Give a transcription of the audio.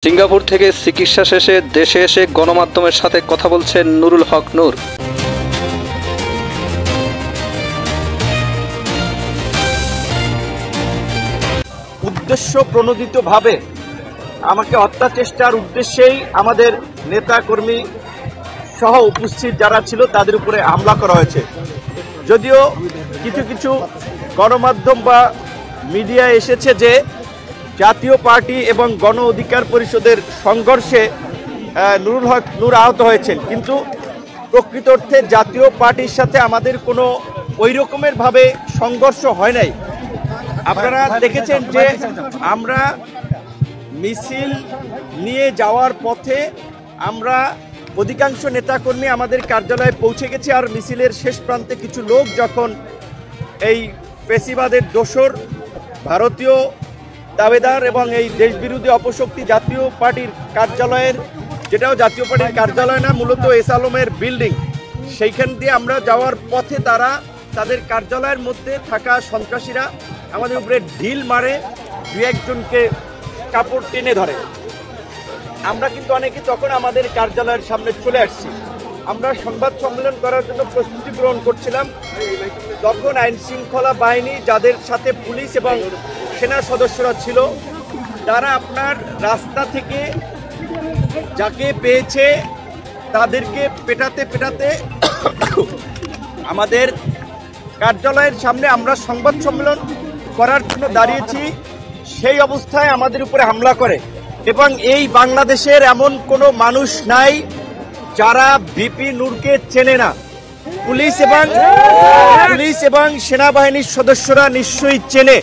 Singapore থেকে চিকিৎসা শেষে দেশে এসে গণমাধ্যমের সাথে কথা বলছেন নুরুল হক নূর। উদ্দেশ্য প্রণোদিতভাবে আমাকে হত্যা চেষ্টার উদ্দেশ্যেই আমাদের নেতা কর্মী সহ উপস্থিত যারা ছিল তাদের উপরে হামলা করা হয়েছে। যদিও কিছু কিছু গণমাধ্যম বা মিডিয়া এসেছে যে জাতীয় পার্টি এবং গণ অধিকার পরিষদের সংঘর্ষে নুরুল হক নূর আহত হয়েছেন, কিন্তু প্রকৃত অর্থে জাতীয় পার্টির সাথে আমাদের কোনো ওই রকমের ভাবে সংঘর্ষ হয় নাই। আপনারা দেখেছেন যে আমরা মিছিল নিয়ে যাওয়ার পথে আমরা অধিকাংশ নেতাকর্মী আমাদের কার্যালয়ে পৌঁছে গেছি, আর মিছিলের শেষ প্রান্তে কিছু লোক যখন এই ফ্যাসিবাদের দোসর ভারতীয় দাবেদার এবং এই দেশবিরোধী অপশক্তি জাতীয় পার্টির কার্যালয়ের, যেটাও জাতীয় পার্টির কার্যালয় না, মূলত এস আলমের বিল্ডিং, সেইখান দিয়ে আমরা যাওয়ার পথে তারা তাদের কার্যালয়ের মধ্যে থাকা সন্ত্রাসীরা আমাদের উপরে ঢিল মারে, দু একজনকে কাপড় টেনে ধরে। আমরা কিন্তু অনেকে তখন আমাদের কার্যালয়ের সামনে চলে আসছি। আমরা সংবাদ সম্মেলন করার জন্য প্রস্তুতি গ্রহণ করছিলাম, তখন আইন শৃঙ্খলা বাহিনী, যাদের সাথে পুলিশ এবং সেনা সদস্যরা ছিল, তারা আপনার রাস্তা থেকে যাকে পেয়েছে তাদেরকে পেটাতে পেটাতে আমাদের কার্যালয়ের সামনে আমরা সংবাদ সম্মেলন করার জন্য দাঁড়িয়েছি, সেই অবস্থায় আমাদের উপরে হামলা করে। এবং এই বাংলাদেশের এমন কোনো মানুষ নাই যারা ভিপি নূরকে চেনে না। পুলিশ এবং সেনাবাহিনীর সদস্যরা নিশ্চয়ই চেনে।